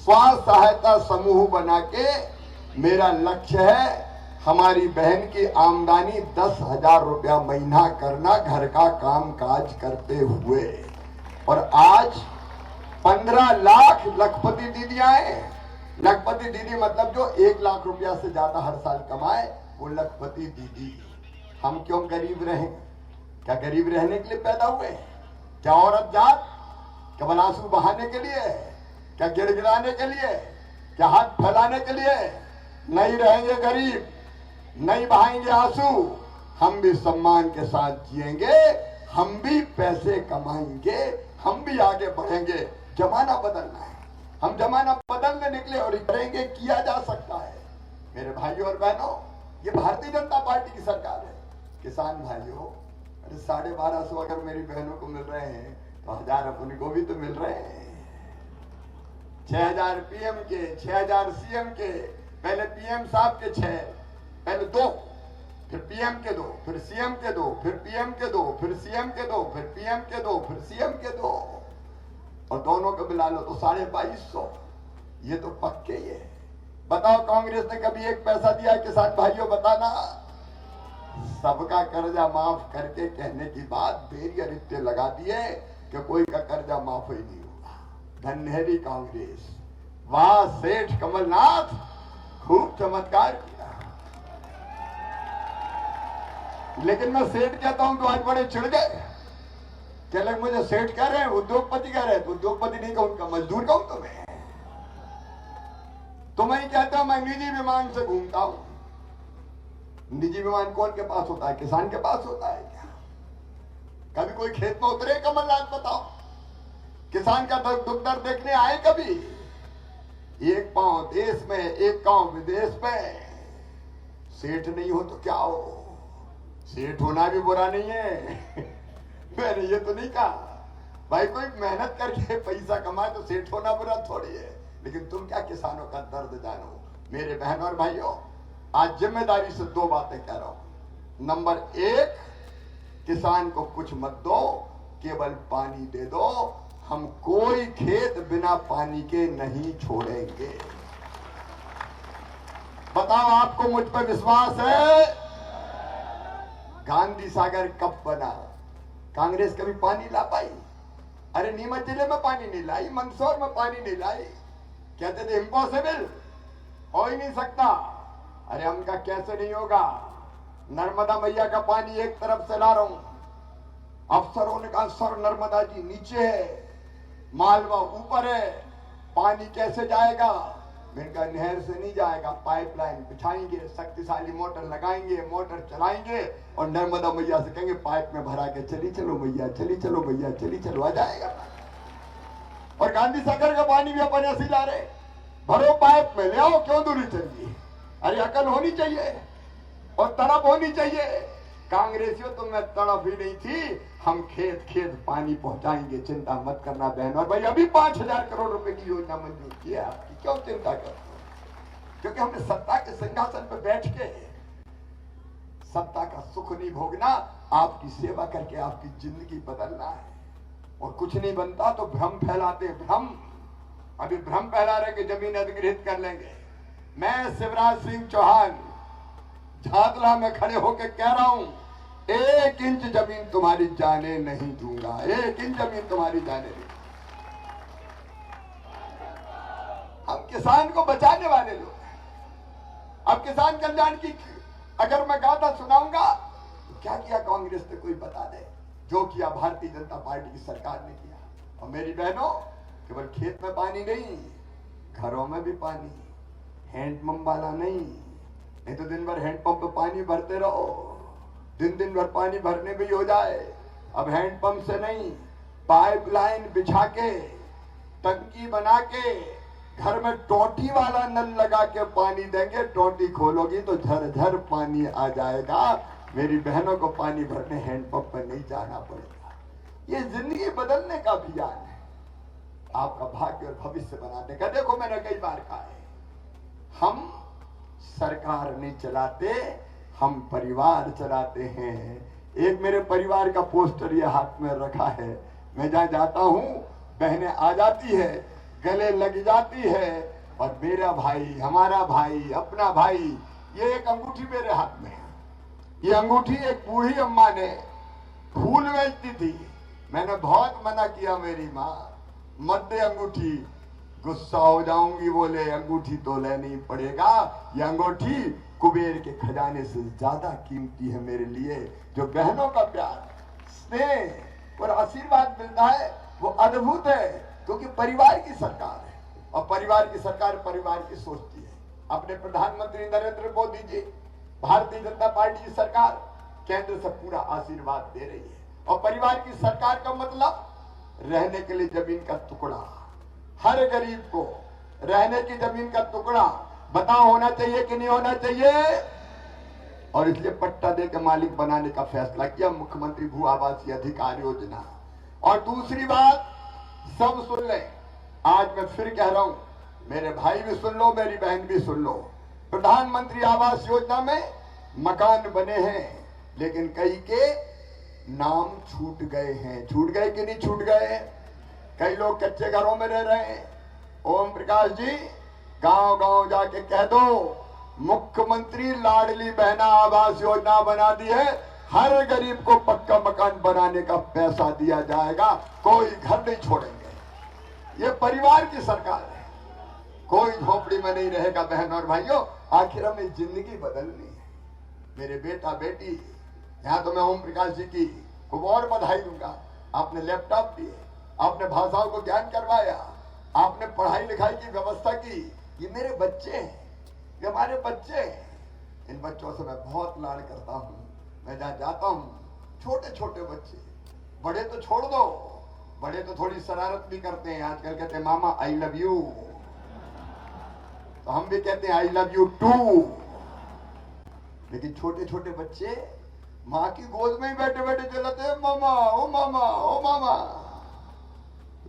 स्व सहायता समूह बना के मेरा लक्ष्य है हमारी बहन की आमदनी 10,000 रुपया महीना करना घर का काम काज करते हुए। और आज 15 लाख लखपति दीदियां हैं। लखपति दीदी मतलब जो 1 लाख रुपया से ज्यादा हर साल कमाए वो लखपति दीदी। हम क्यों गरीब रहें? क्या गरीब रहने के लिए पैदा हुए? क्या औरत जात केवल आंसू बहाने के लिए? क्या गिड़गिड़ाने के लिए? क्या हाथ फैलाने के लिए? नहीं रहेंगे गरीब, नहीं बहाएंगे आंसू। हम भी सम्मान के साथ जिएंगे, हम भी पैसे कमाएंगे, हम भी आगे बढ़ेंगे। जमाना बदलना है, हम जमाना बदलने निकले और करेंगे, किया जा सकता है। मेरे भाइयों और बहनों, ये भारतीय जनता पार्टी की सरकार है। किसान भाइयों, अरे 1250 अगर मेरी बहनों को मिल रहे हैं तो 1000 अपने को भी तो मिल रहे हैं। 6000 पीएम के, 6000 सीएम के, पहले पीएम साहब के 6, पहले 2, फिर पीएम के 2, फिर सीएम के 2, फिर पीएम के 2, फिर सीएम के 2, फिर पीएम के 2, फिर सीएम के 2, और दोनों को मिला लो तो 2250। ये तो पक्के ही है। बताओ कांग्रेस ने कभी 1 पैसा दिया किसान भाइयों? बताना। सबका कर्जा माफ करके कहने की बात बैरियर इतने लगा दिए कि कोई का कर्जा माफ ही नहीं होगा। धन्यवाद कांग्रेस। वाह सेठ कमलनाथ, खूब चमत्कार किया। लेकिन मैं सेठ कहता हूं तो आज बड़े चिढ़ गए। क्या लोग मुझे सेठ कह रहे हैं, उद्योगपति कह रहे हैं? तो उद्योगपति नहीं कहूं, उनका मजदूर कहूं तुम्हें? तो मैं कहता हूं मैं निजी विमान से घूमता हूं। निजी विमान कौन के पास होता है? किसान के पास होता है क्या? कभी कोई खेत में उतरे कमलनाथ? बताओ, किसान का दुख दर्द देखने आए कभी? 1 पांव देश में, 1 पांव विदेश में। सेठ नहीं हो तो क्या हो? सेठ होना भी बुरा नहीं है। मैंने ये तो नहीं कहा भाई कोई मेहनत करके पैसा कमाए तो सेठ होना बुरा थोड़ी है। लेकिन तुम क्या किसानों का दर्द जानो? मेरे बहन और भाइयों, आज जिम्मेदारी से 2 बातें कह रहा हूं। नंबर 1, किसान को कुछ मत दो, केवल पानी दे दो। हम कोई खेत बिना पानी के नहीं छोड़ेंगे। बताओ, आपको मुझ पर विश्वास है? गांधी सागर कब बना? कांग्रेस कभी पानी ला पाई? अरे नीमच जिले में पानी नहीं लाई, मंदसौर में पानी नहीं लाई। कहते थे इम्पॉसिबल, हो ही नहीं सकता। अरे हमका कैसे नहीं होगा? नर्मदा मैया का पानी एक तरफ से ला रहा हूं। अफसरों ने कहा सर नर्मदा जी नीचे है, मालवा ऊपर है, पानी कैसे जाएगा? मैंने कहा नहर से नहीं जाएगा, पाइपलाइन बिछाएंगे, शक्तिशाली मोटर लगाएंगे, मोटर चलाएंगे और नर्मदा मैया से कहेंगे पाइप में भरा के चली चलो मैया, चली चलो मैया, चली चलो, आ जाएगा। और गांधी सागर का पानी भी अपन ऐसे ला रहे, भरो पाइप में, ले आओ, क्यों दूरी चाहिए? अरे अकल होनी चाहिए और तड़प होनी चाहिए। कांग्रेसियों तो मैं तड़प ही नहीं थी। हम खेत खेत पानी पहुंचाएंगे, चिंता मत करना बहन और भाई। अभी 5000 करोड़ रुपए की योजना मंजूर की है आपकी, क्यों चिंता करते हो? क्योंकि हमने सत्ता के सिंहासन पर बैठ के सत्ता का सुख नहीं भोगना, आपकी सेवा करके आपकी जिंदगी बदलना है। और कुछ नहीं बनता तो भ्रम फैलाते, भ्रम। अभी भ्रम फैला रहे कि जमीन अधिग्रहित कर लेंगे। मैं शिवराज सिंह चौहान झातला में खड़े होकर कह रहा हूं, 1 इंच जमीन तुम्हारी जाने नहीं दूंगा, 1 इंच जमीन तुम्हारी जाने नहीं। हम किसान को बचाने वाले लोग हैं। अब किसान कल्याण की अगर मैं गाथा सुनाऊंगा तो क्या किया कांग्रेस ने कोई बता दे? जो किया भारतीय जनता पार्टी की सरकार ने किया। और मेरी बहनों, केवल खेत में पानी नहीं, घरों में भी पानी। हैंडपंप वाला नहीं तो दिन भर हैंडपंप पे पानी भरते रहो, दिन भर पानी भरने भी हो जाए। अब हैंडपंप से नहीं, पाइपलाइन बिछा के, टंकी बना के, घर में टोटी वाला नल लगा के पानी देंगे। टोटी खोलोगी तो झरझर पानी आ जाएगा। मेरी बहनों को पानी भरने हैंडपंप पर नहीं जाना पड़ेगा। ये जिंदगी बदलने का अभियान है, आपका भाग्य और भविष्य बनाने का। देखो मैंने कई बार कहा है, हम सरकार नहीं चलाते, हम परिवार चलाते हैं। एक मेरे परिवार का पोस्टर ये हाथ में रखा है। मैं जहां जाता हूं बहनें आ जाती है, गले लग जाती है। और मेरा भाई, हमारा भाई, अपना भाई, ये एक अंगूठी मेरे हाथ में है। ये अंगूठी एक बूढ़ी अम्मा ने फूल बेचती थी, मैंने बहुत मना किया, मेरी माँ मत दे अंगूठी, गुस्सा हो जाऊंगी, बोले अंगूठी तो लेनी ही पड़ेगा, ये अंगूठी कुबेर के खजाने से ज्यादा कीमती है मेरे लिए। जो बहनों का प्यार, स्नेह और आशीर्वाद मिलता है वो अद्भुत है, क्योंकि परिवार की सरकार है और परिवार की सरकार परिवार की सोचती है। अपने प्रधानमंत्री नरेंद्र मोदी जी, भारतीय जनता पार्टी की सरकार केंद्र से पूरा आशीर्वाद दे रही है। और परिवार की सरकार का मतलब रहने के लिए जमीन का टुकड़ा, हर गरीब को रहने की जमीन का टुकड़ा बताओ होना चाहिए कि नहीं होना चाहिए। और इसलिए पट्टा दे के मालिक बनाने का फैसला किया, मुख्यमंत्री भू आवासीय अधिकार योजना। और दूसरी बात, सब सुन ले, आज मैं फिर कह रहा हूं, मेरे भाई भी सुन लो, मेरी बहन भी सुन लो, प्रधानमंत्री आवास योजना में मकान बने हैं, लेकिन कई के नाम छूट गए हैं। छूट गए कि नहीं छूट गए? कई लोग कच्चे घरों में रह रहे हैं। ओम प्रकाश जी, गांव गांव जाके कह दो, मुख्यमंत्री लाडली बहना आवास योजना बना दी है, हर गरीब को पक्का मकान बनाने का पैसा दिया जाएगा, कोई घर नहीं छोड़ेंगे। ये परिवार की सरकार है, कोई झोपड़ी में नहीं रहेगा। बहन और भाइयों, आखिर हमें जिंदगी बदलनी है। मेरे बेटा बेटी, यहाँ तो मैं ओम प्रकाश जी की खूब और बधाई दूंगा, आपने लैपटॉप दिए, आपने भाषाओं को ज्ञान करवाया, आपने पढ़ाई लिखाई की व्यवस्था की। ये मेरे बच्चे हैं, ये हमारे बच्चे हैं। इन बच्चों से मैं बहुत लाड करता हूँ। मैं जहाँ जाता हूँ, छोटे छोटे बच्चे, बड़े तो छोड़ दो, बड़े तो थोड़ी शरारत भी करते हैं। आजकल कहते हैं मामा आई लव यू, तो हम भी कहते हैं आई लव यू टू। लेकिन छोटे छोटे बच्चे माँ की गोद में ही बैठे बैठे चिल्लाते हैं मामा ओ मामा ओ मामा।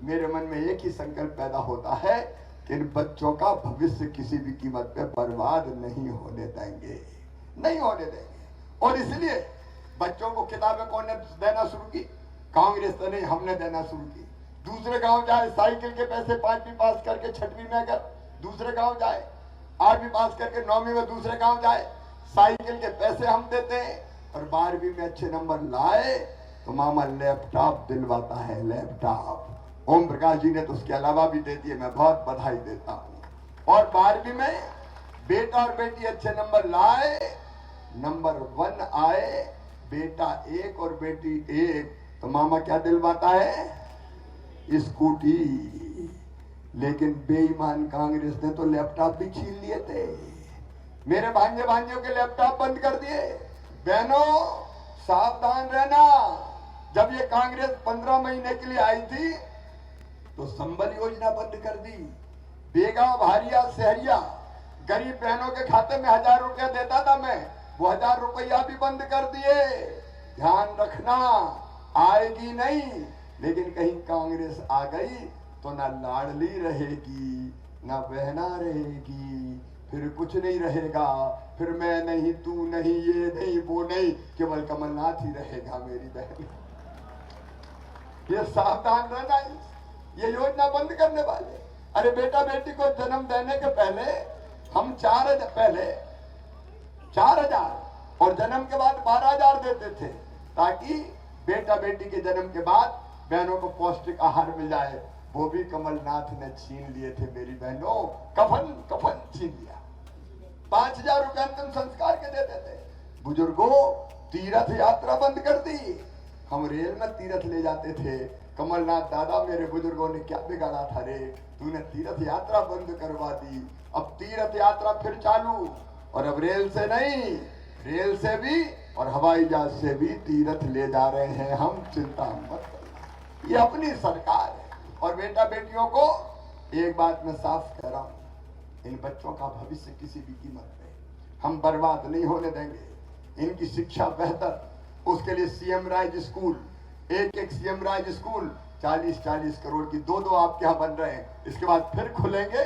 मेरे मन में एक ही संकल्प पैदा होता है कि इन बच्चों का भविष्य किसी भी कीमत पे बर्बाद नहीं होने देंगे, नहीं होने देंगे। और इसलिए बच्चों को किताबें कौन ने देना शुरू की? कांग्रेस तो नहीं, हमने देना शुरू की। दूसरे गांव जाए, साइकिल के पैसे 5वीं पास करके 6वीं में अगर दूसरे गांव जाए, 8वीं पास करके 9वीं में दूसरे गांव जाए, साइकिल के पैसे हम देते हैं। और 12वीं में अच्छे नंबर लाए तो मामा लैपटॉप दिलवाता है, लैपटॉप। ओम प्रकाश जी ने तो उसके अलावा भी दे दिए, मैं बहुत बधाई देता हूं। और 12वीं में बेटा और बेटी अच्छे नंबर लाए, नंबर 1 आए, बेटा 1 और बेटी 1, तो मामा क्या दिलवाता है? स्कूटी। लेकिन बेईमान कांग्रेस ने तो लैपटॉप भी छीन लिए थे, मेरे भांजे भांजियों के लैपटॉप बंद कर दिए। बहनों सावधान रहना, जब ये कांग्रेस 15 महीने के लिए आई थी तो संबल योजना बंद कर दी। बेगा भारिया शहरिया गरीब बहनों के खाते में 1000 रुपया देता था मैं, वो 1000 रुपया भी बंद कर दिए। ध्यान रखना, आएगी नहीं, लेकिन कहीं कांग्रेस आ गई तो ना लाडली रहेगी, ना बहना रहेगी, फिर कुछ नहीं रहेगा। फिर मैं नहीं, तू नहीं, ये नहीं, वो नहीं, केवल कमलनाथ ही रहेगा मेरी बहन। ये सावधान रहना, ये योजना बंद करने वाले। अरे बेटा बेटी को जन्म देने के पहले हम 4,000 और जन्म के बाद 12,000 देते थे, ताकि बेटा बेटी के जन्म के बाद बहनों को पौष्टिक आहार मिल जाए। वो भी कमलनाथ ने छीन लिए थे मेरी बहनों, कफन छीन लिया। 5,000 रुपए अंतिम संस्कार के देते थे। बुजुर्गों, तीर्थ यात्रा बंद कर दी। हम रेल में तीर्थ ले जाते थे, कमलनाथ दादा मेरे बुजुर्गों ने क्या बिगाड़ा था रे, तूने तीर्थ यात्रा बंद करवा दी। अब तीर्थ यात्रा फिर चालू, और अब रेल से नहीं, रेल से भी और हवाई जहाज से भी तीर्थ ले जा रहे हैं हम, चिंता मत करना, ये अपनी सरकार है। और बेटा बेटियों को एक बात मैं साफ कह रहा हूं, इन बच्चों का भविष्य किसी भी कीमत पे हम बर्बाद नहीं होने देंगे। इनकी शिक्षा बेहतर, उसके लिए सीएम राज स्कूल, एक सीएम राज स्कूल 40-40 करोड़ की 2 आपके यहाँ बन रहे हैं, इसके बाद फिर खुलेंगे,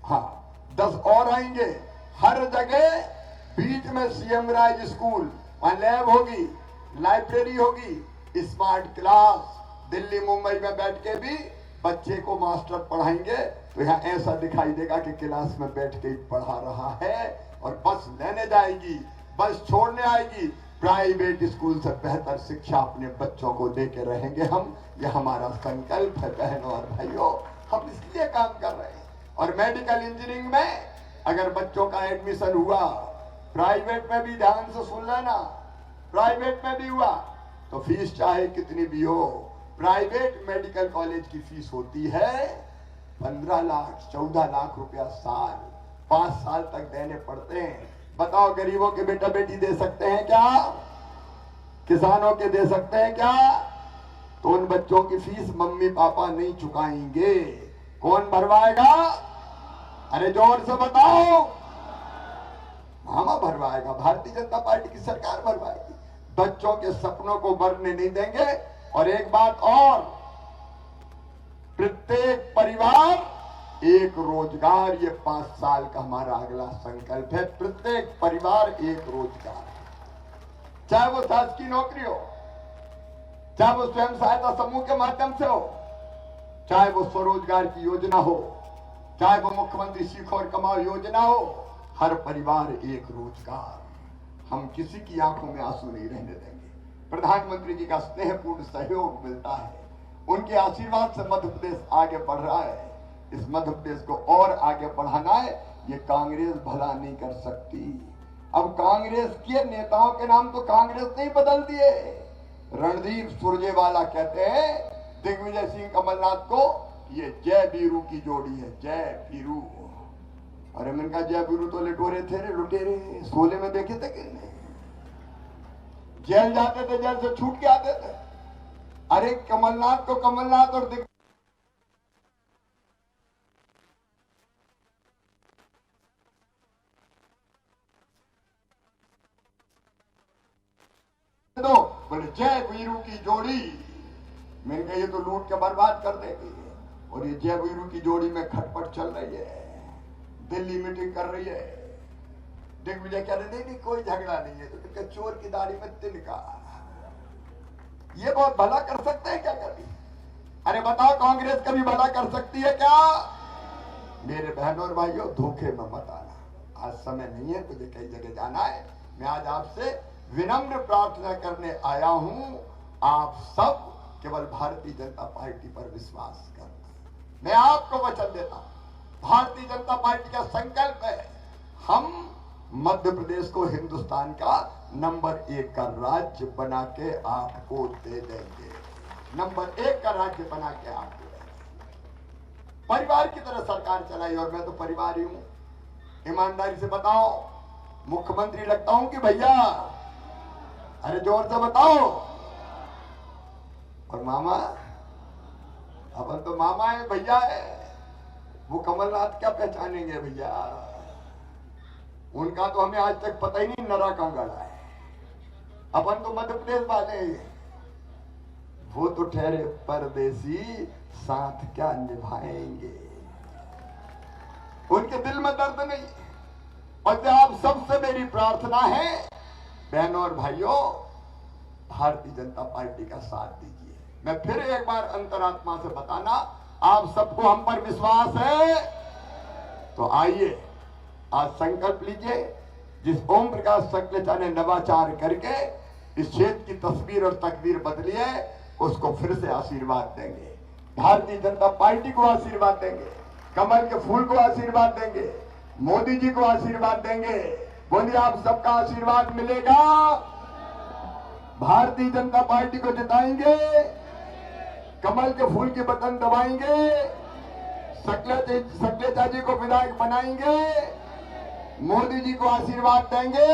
हाँ 10 और आएंगे। हर जगह बीच में सीएम राज स्कूल, वहां लैब होगी, लाइब्रेरी होगी, स्मार्ट क्लास। दिल्ली मुंबई में बैठ के भी बच्चे को मास्टर पढ़ाएंगे तो यहाँ ऐसा दिखाई देगा कि क्लास में बैठ के पढ़ा रहा है, और बस लेने जाएगी, बस छोड़ने आएगी। प्राइवेट स्कूल से बेहतर शिक्षा अपने बच्चों को देके रहेंगे हम। ये हमारा संकल्प है बहनों और भाइयों, हम इसलिए काम कर रहे हैं। और मेडिकल इंजीनियरिंग में अगर बच्चों का एडमिशन हुआ, प्राइवेट में भी ध्यान से सुन लेना, प्राइवेट में भी हुआ तो फीस चाहे कितनी भी हो, प्राइवेट मेडिकल कॉलेज की फीस होती है 15 लाख 14 लाख रुपया साल, 5 साल तक देने पड़ते हैं। बताओ गरीबों के बेटा बेटी दे सकते हैं क्या? किसानों के दे सकते हैं क्या? तो उन बच्चों की फीस मम्मी पापा नहीं चुकाएंगे, कौन भरवाएगा? अरे जोर से बताओ। मामा भरवाएगा, भारतीय जनता पार्टी की सरकार भरवाएगी। बच्चों के सपनों को मरने नहीं देंगे। और एक बात और, प्रत्येक परिवार एक रोजगार, ये 5 साल का हमारा अगला संकल्प है। प्रत्येक परिवार एक रोजगार, चाहे वो शासकीय नौकरी हो, चाहे वो स्वयं सहायता समूह के माध्यम से हो, चाहे वो स्वरोजगार की योजना हो, चाहे वो मुख्यमंत्री सीखो और कमाओ योजना हो, हर परिवार एक रोजगार। हम किसी की आंखों में आंसू नहीं रहने देंगे। प्रधानमंत्री जी का स्नेहपूर्ण सहयोग मिलता है, उनके आशीर्वाद से मध्य प्रदेश आगे बढ़ रहा है। इस मध्य प्रदेश को और आगे बढ़ाना है, ये कांग्रेस भला नहीं कर सकती। अब कांग्रेस के नेताओं के नाम तो कांग्रेस ने ही बदल दिए। रणदीप सुरजेवाला कहते हैं दिग्विजय सिंह कमलनाथ को, ये जय बीरू की जोड़ी है, जय बीरू। अरे मैंने कहा जय बीरू तो लिटोरे थे रे, लुटेरे, शोले में देखे थे कि नहीं? जेल जाते थे, जेल से छूट के आते थे। अरे कमलनाथ को कमलनाथ और दो बोले जय वीरू की जोड़ी। मैंने कहा ये तो लूट के बर्बाद कर देगी। और ये जय वीरू की जोड़ी में खटपट चल रही है, दिल्ली मीटिंग कर रही है। दिग्विजय कह रहे नहीं कोई झगड़ा नहीं है, तो चोर की दाढ़ी में तिनका। ये बहुत भला कर सकते हैं क्या कभी? अरे बताओ कांग्रेस कभी भला कर सकती है क्या? मेरे बहनों और भाइयों, धोखे में मत आना। आज समय नहीं है, मुझे कई जगह जाना है। मैं आज आपसे विनम्र प्रार्थना करने आया हूं, आप सब केवल भारतीय जनता पार्टी पर विश्वास करना। मैं आपको वचन देता हूं, भारतीय जनता पार्टी का संकल्प है, हम मध्य प्रदेश को हिंदुस्तान का नंबर 1 का राज्य बना के आपको दे देंगे। नंबर 1 का राज्य बना के आपको देंगे। परिवार की तरह सरकार चलाई, और मैं तो परिवार ही हूं। ईमानदारी से बताओ, मुख्यमंत्री लगता हूं कि भैया? अरे जोर से बताओ। और मामा, अपन तो मामा है, भैया है। वो कमलनाथ क्या पहचानेंगे भैया? उनका तो हमें आज तक पता ही नहीं नरा कहां गड़ा है। अपन तो मध्य प्रदेश वाले हैं। वो तो ठहरे परदेसी, साथ क्या निभाएंगे? उनके दिल में दर्द नहीं। और आप सबसे मेरी प्रार्थना है, बहनों और भाइयों, भारतीय जनता पार्टी का साथ दीजिए। मैं फिर एक बार अंतरात्मा से बताना, आप सबको हम पर विश्वास है? तो आइए आज संकल्प लीजिए। जिस ओम प्रकाश शक्लेचा ने नवाचार करके इस क्षेत्र की तस्वीर और तकदीर बदली है, उसको फिर से आशीर्वाद देंगे। भारतीय जनता पार्टी को आशीर्वाद देंगे, कमल के फूल को आशीर्वाद देंगे, मोदी जी को आशीर्वाद देंगे। बोलिए आप सबका आशीर्वाद मिलेगा। भारतीय जनता पार्टी को जिताएंगे, कमल के फूल के बटन दबाएंगे, शक्लेचा जी को विधायक बनाएंगे, मोदी जी को आशीर्वाद देंगे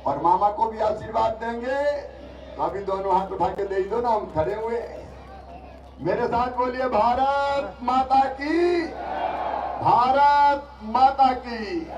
और मामा को भी आशीर्वाद देंगे। तो अभी दोनों हाथ उठा के दे दो ना, हम खड़े हुए। मेरे साथ बोलिए भारत माता की, भारत माता की।